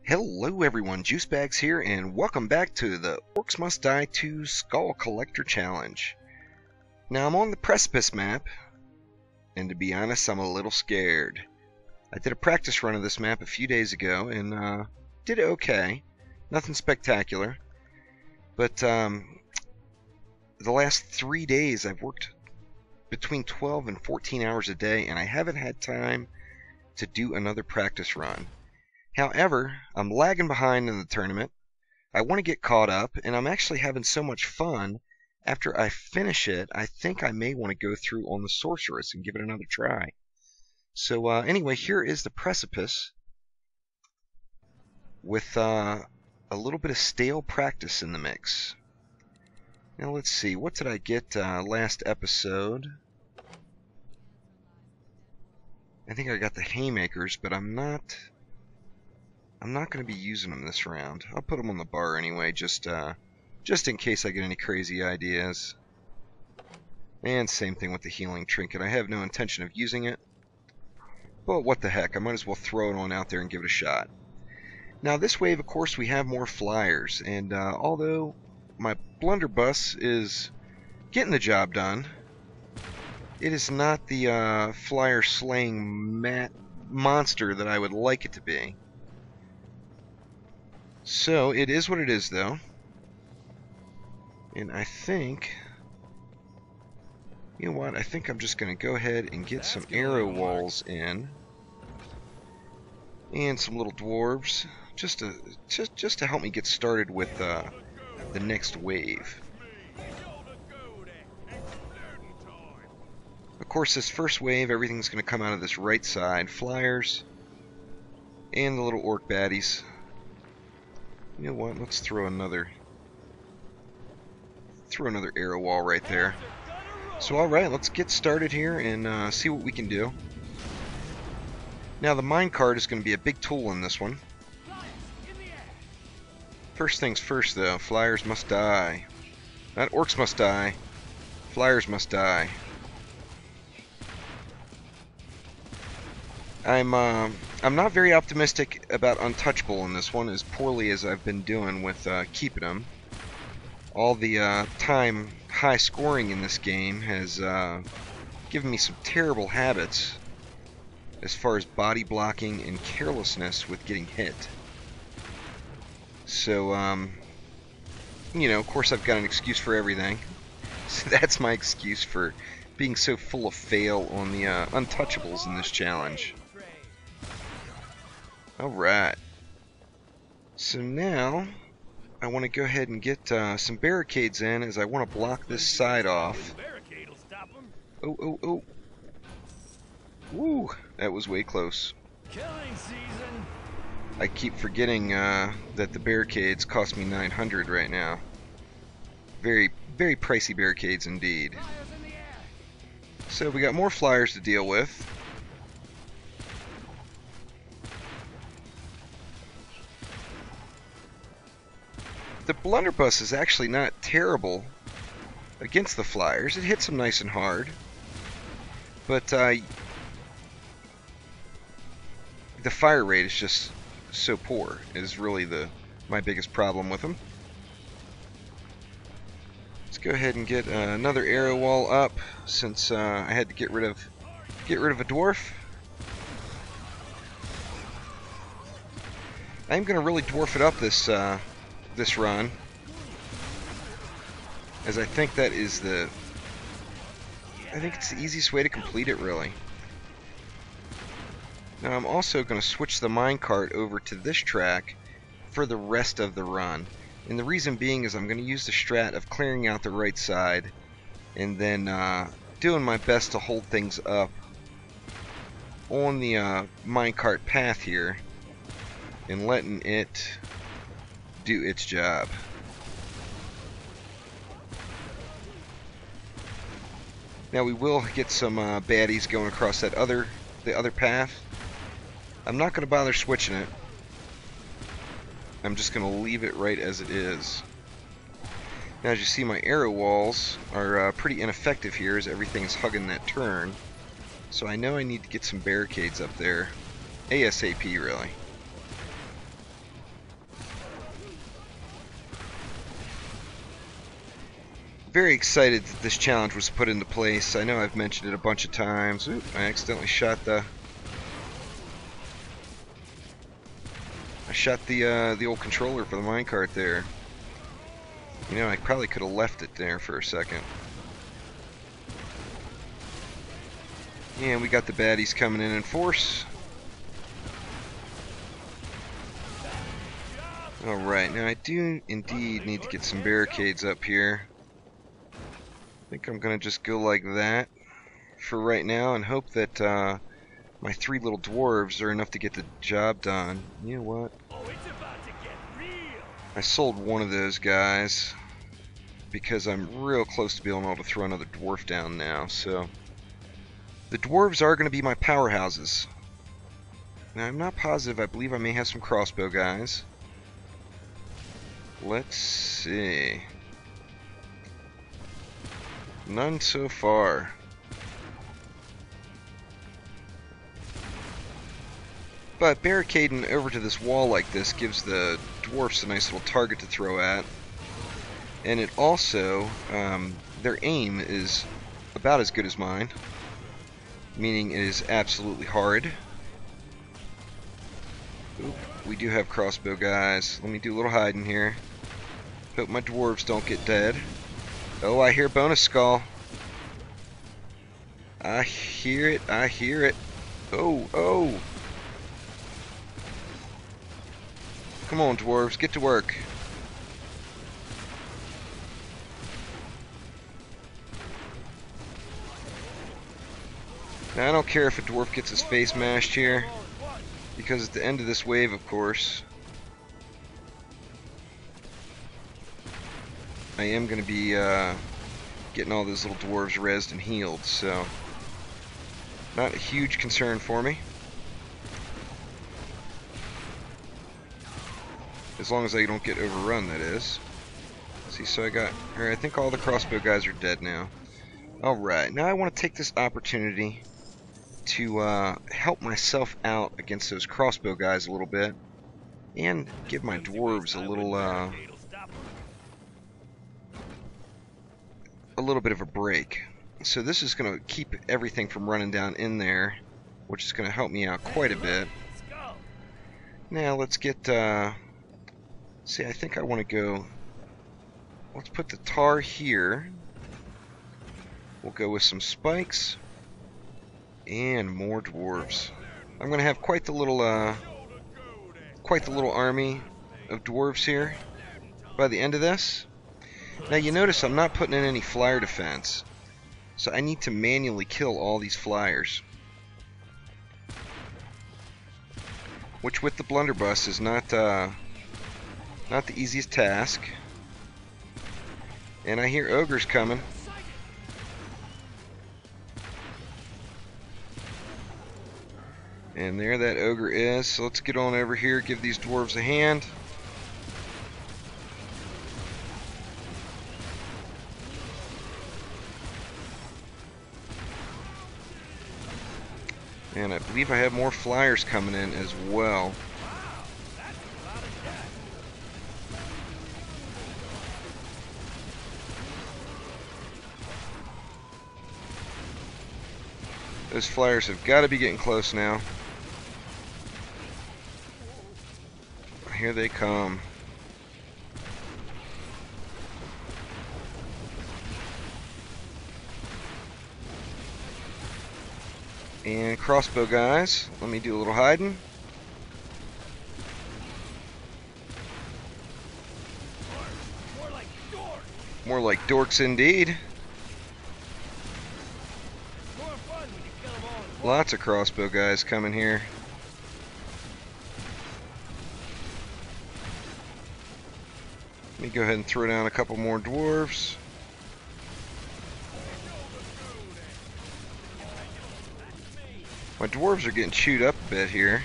Hello everyone, Juicebags here, and welcome back to the Orcs Must Die 2 Skull Collector Challenge. Now I'm on the Precipice map, and to be honest, I'm a little scared. I did a practice run of this map a few days ago, and did okay. Nothing spectacular. But the last 3 days I've worked between 12 and 14 hours a day, and I haven't had time to do another practice run. However, I'm lagging behind in the tournament. I want to get caught up, and I'm actually having so much fun. After I finish it, I think I may want to go through on the Sorceress and give it another try. So anyway, here is the Precipice with a little bit of stale practice in the mix. Now let's see, what did I get last episode? I think I got the haymakers, but I'm not going to be using them this round. I'll put them on the bar anyway, just in case I get any crazy ideas. And same thing with the healing trinket. I have no intention of using it, but what the heck, I might as well throw it on out there and give it a shot. Now this wave, of course, we have more flyers, and although my blunderbuss is getting the job done, it is not the flyer slaying monster that I would like it to be. So, it is what it is, though. And I think... You know what? I think I'm just going to go ahead and get some arrow walls in. And some little dwarves. Just to help me get started with the next wave. Of course, this first wave, everything's going to come out of this right side. Flyers. And the little orc baddies. You know what? Let's throw another arrow wall right there. So alright, let's get started here and see what we can do. Now the minecart is going to be a big tool in this one. First things first though, flyers must die. Not orcs must die. Flyers must die. I'm not very optimistic about untouchable in this one, as poorly as I've been doing with keeping them. All the time high scoring in this game has given me some terrible habits as far as body blocking and carelessness with getting hit. So, you know, of course I've got an excuse for everything. So that's my excuse for being so full of fail on the untouchables in this challenge. Alright, so now I want to go ahead and get some barricades in, as I want to block this side off. Oh, oh, oh. Woo, that was way close. I keep forgetting that the barricades cost me 900 right now. Very, very pricey barricades indeed. So we got more flyers to deal with. The blunderbuss is actually not terrible against the flyers. It hits them nice and hard. But the fire rate is just so poor. It is really my biggest problem with them. Let's go ahead and get another arrow wall up, since I had to get rid of a dwarf. I'm going to really dwarf it up this run, as I think that is I think it's the easiest way to complete it, really. Now I'm also going to switch the minecart over to this track for the rest of the run, and the reason being is I'm going to use the strat of clearing out the right side and then doing my best to hold things up on the minecart path here and letting it do its job. Now we will get some baddies going across the other path. I'm not going to bother switching it. I'm just going to leave it right as it is. Now as you see, my arrow walls are pretty ineffective here, as everything's hugging that turn. So I know I need to get some barricades up there ASAP, really. very excited that this challenge was put into place. I know I've mentioned it a bunch of times. Oop, I accidentally shot the old controller for the minecart there. You know, I probably could have left it there for a second. And we got the baddies coming in force. Alright, now I do indeed need to get some barricades up here. I think I'm going to just go like that for right now and hope that my 3 little dwarves are enough to get the job done. You know what? I sold one of those guys because I'm real close to being able to throw another dwarf down now. So the dwarves are going to be my powerhouses. Now I'm not positive. I believe I may have some crossbow guys. Let's see. None so far. But barricading over to this wall like this gives the dwarfs a nice little target to throw at. And it also, their aim is about as good as mine. Meaning it is absolutely hard. Oop, we do have crossbow guys. Let me do a little hiding here. Hope my dwarves don't get dead. Oh, I hear bonus skull. I hear it, I hear it. Oh, oh. Come on, dwarves, get to work. Now, I don't care if a dwarf gets his face mashed here, because at the end of this wave, of course, I am going to be getting all those little dwarves rezzed and healed, so not a huge concern for me. As long as I don't get overrun, that is. See, so I think all the crossbow guys are dead now. Alright, now I want to take this opportunity to help myself out against those crossbow guys a little bit, and give my dwarves a little bit of a break. So this is going to keep everything from running down in there, which is going to help me out quite a bit. Now let's get see, I think I want to go, let's put the tar here. We'll go with some spikes and more dwarves. I'm going to have quite the little army of dwarves here by the end of this. Now you notice I'm not putting in any flyer defense, so I need to manually kill all these flyers, which with the blunderbuss is not the easiest task. And I hear ogres coming. And there that ogre is. So let's get on over here, give these dwarves a hand. And I believe I have more flyers coming in as well. Those flyers have got to be getting close now. Here they come. And crossbow guys, let me do a little hiding. More like dorks indeed. Lots of crossbow guys coming here. Let me go ahead and throw down a couple more dwarves. My dwarves are getting chewed up a bit here.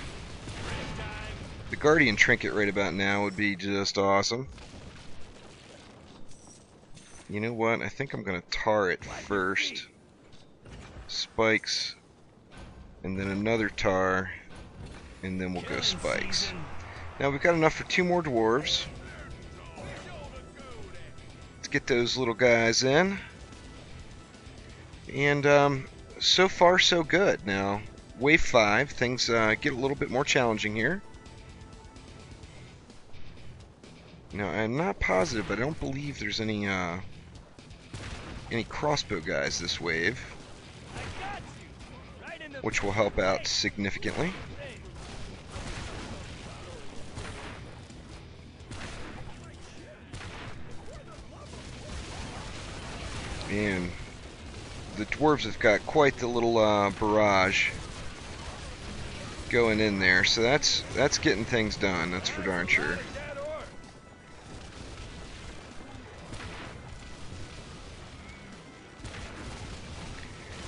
The guardian trinket right about now would be just awesome. You know what? I think I'm going to tar it first. Spikes. And then another tar. And then we'll go spikes. Now we've got enough for 2 more dwarves. Let's get those little guys in. And so far so good. Now, wave 5, things get a little bit more challenging here. Now, I'm not positive, but I don't believe there's any crossbow guys this wave, which will help out significantly. And the dwarves have got quite the little barrage going in there, so that's getting things done. That's for darn sure.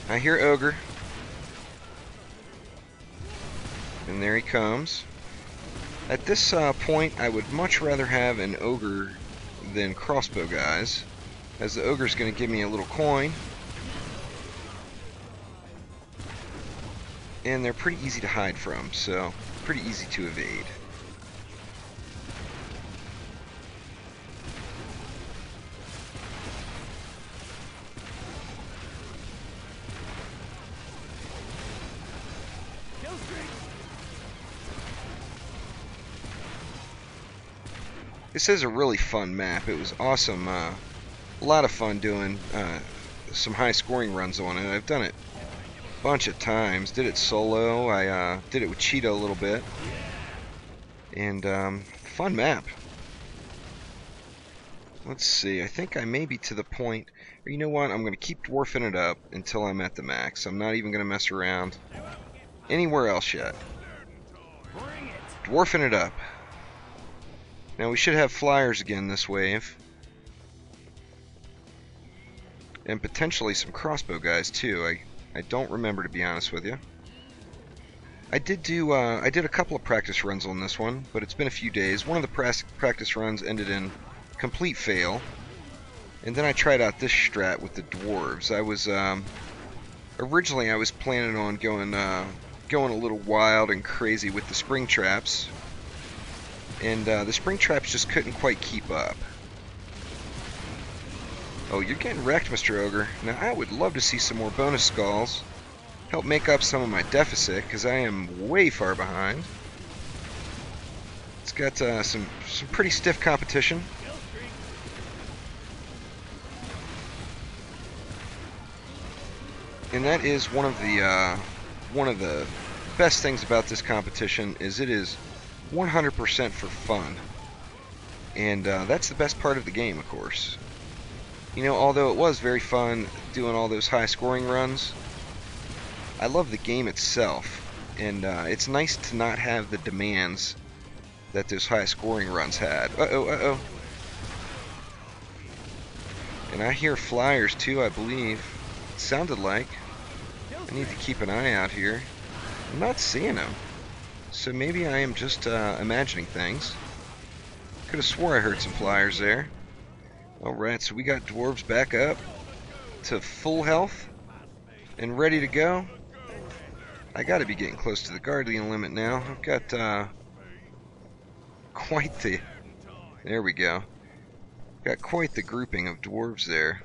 I hear ogre, and there he comes. At this point, I would much rather have an ogre than crossbow guys, as the ogre's going to give me a little coin, and they're pretty easy to hide from, so pretty easy to evade. This is a really fun map. It was awesome. A lot of fun doing some high scoring runs on it. I've done it a bunch of times. Did it solo. I did it with Cheetah a little bit. And fun map. Let's see. I think I may be to the point. Or you know what? I'm going to keep dwarfing it up until I'm at the max. I'm not even going to mess around anywhere else yet. Dwarfing it up. Now we should have flyers again this wave. And potentially some crossbow guys too. I don't remember, to be honest with you. I did a couple of practice runs on this one, but it's been a few days. One of the practice runs ended in complete fail. And then I tried out this strat with the dwarves. I was originally I was planning on going a little wild and crazy with the spring traps. And the spring traps just couldn't quite keep up. Oh, you're getting wrecked, Mr. Ogre. Now, I would love to see some more bonus skulls. Help make up some of my deficit, because I am way far behind. It's got some pretty stiff competition. And that is one of the best things about this competition, is it is 100% for fun. And that's the best part of the game, of course. You know, although it was very fun doing all those high scoring runs, I love the game itself. And it's nice to not have the demands that those high scoring runs had. Uh-oh, uh-oh. And I hear flyers too, I believe. It sounded like. I need to keep an eye out here. I'm not seeing them. So maybe I am just imagining things. Could have swore I heard some flyers there. Alright, so we got dwarves back up to full health and ready to go. I gotta be getting close to the guardian limit now. I've got quite the... There we go. Got quite the grouping of dwarves there.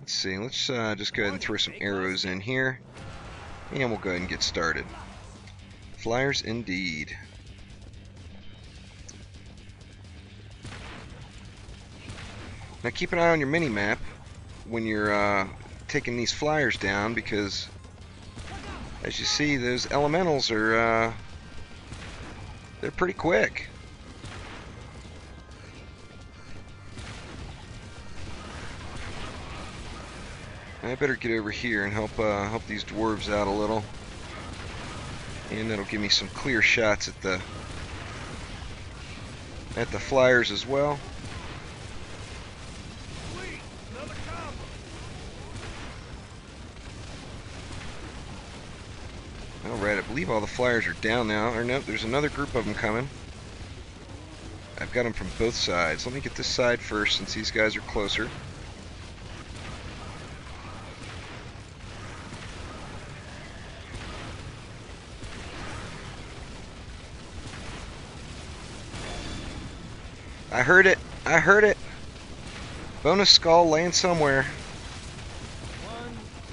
Let's see, let's just go ahead and throw some arrows in here. And we'll go ahead and get started. Flyers indeed. Now keep an eye on your mini-map when you're taking these flyers down, because as you see, those elementals are they're pretty quick. I better get over here and help these dwarves out a little, and that'll give me some clear shots at the flyers as well. Alright, I believe all the flyers are down now. Or nope, there's another group of them coming. I've got them from both sides. Let me get this side first, since these guys are closer. I heard it! I heard it! Bonus skull laying somewhere. 1,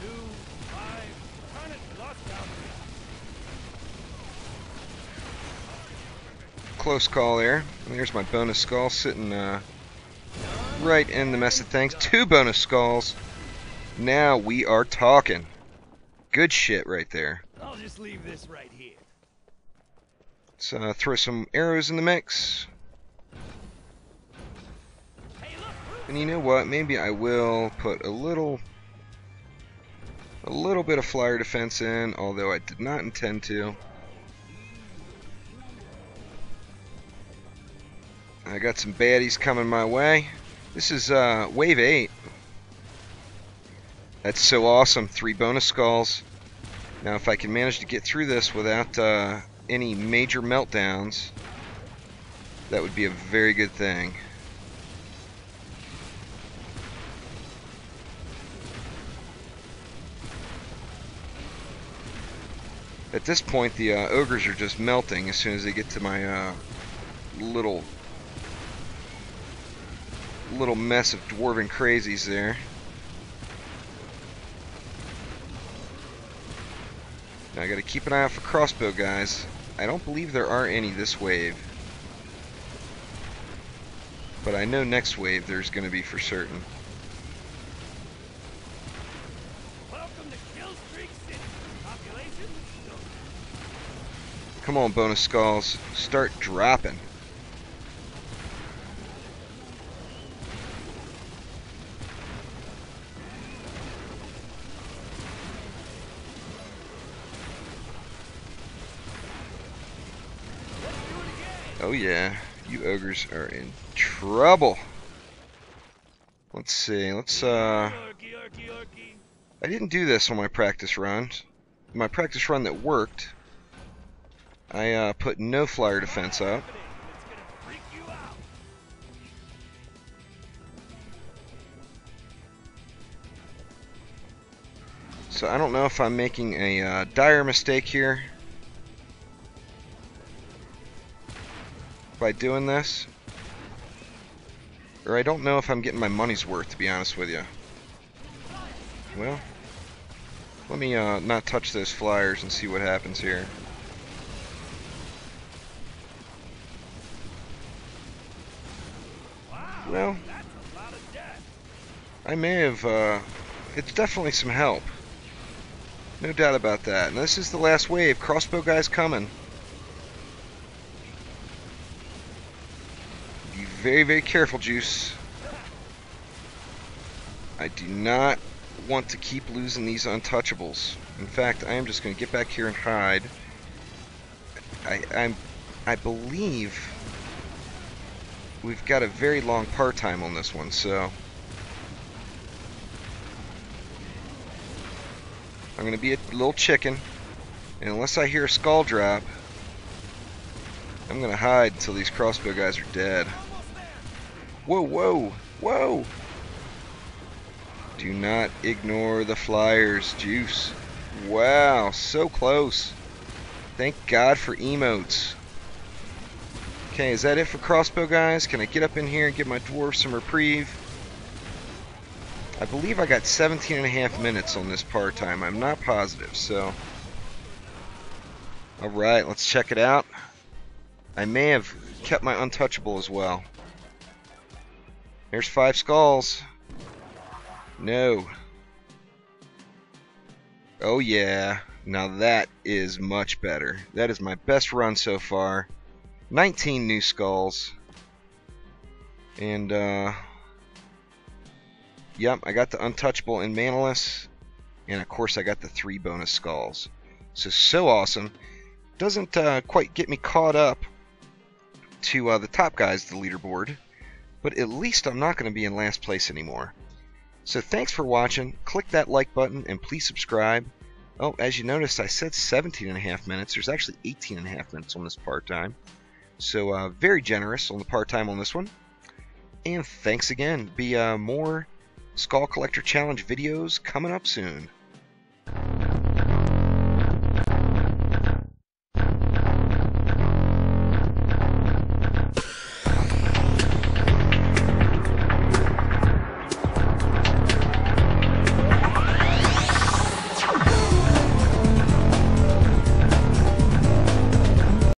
2, 5. Turn it, lost down. Close call there. And there's my bonus skull sitting right in the mess of things. 2 bonus skulls. Now we are talking. Good shit right there. I'll just leave this right here. Let's throw some arrows in the mix. And you know what? Maybe I will put a little bit of flyer defense in, although I did not intend to. I got some baddies coming my way. This is wave 8. That's so awesome. 3 bonus skulls. Now if I can manage to get through this without any major meltdowns, that would be a very good thing. At this point, the ogres are just melting as soon as they get to my little mess of dwarven crazies there. Now I gotta keep an eye out for crossbow guys. I don't believe there are any this wave, but I know next wave there's gonna be for certain. Welcome to Kill Streak City. Population? Come on, bonus skulls, start dropping. Oh yeah, you ogres are in trouble. Let's see, I didn't do this on my practice run. My practice run that worked, I put no flyer defense up. So I don't know if I'm making a dire mistake here by doing this, or I don't know if I'm getting my money's worth, to be honest with you. Well, let me not touch those flyers and see what happens here. Well, I may have, it's definitely some help. No doubt about that. And this is the last wave. Crossbow guy's coming. Be very, very careful, Juice. I do not want to keep losing these untouchables. In fact, I am just going to get back here and hide. I believe we've got a very long par time on this one, so I'm going to be a little chicken, and unless I hear a skull drop, I'm going to hide until these crossbow guys are dead. Whoa, whoa, whoa! Do not ignore the flyers, Juice. Wow, so close. Thank God for emotes. Okay, is that it for crossbow guys? Can I get up in here and give my dwarves some reprieve? I believe I got 17.5 minutes on this par time. I'm not positive, so. Alright, let's check it out. I may have kept my untouchable as well. There's 5 skulls. No. Oh yeah. Now that is much better. That is my best run so far. 19 new skulls. And, yep, I got the untouchable and manaless. And of course I got the 3 bonus skulls. So awesome. Doesn't quite get me caught up to the top guys, the leaderboard. But at least I'm not going to be in last place anymore. So thanks for watching. Click that like button and please subscribe. Oh, as you noticed, I said 17.5 minutes. There's actually 18.5 minutes on this part time. So very generous on the part time on this one. And thanks again. Be more Skull Collector Challenge videos coming up soon.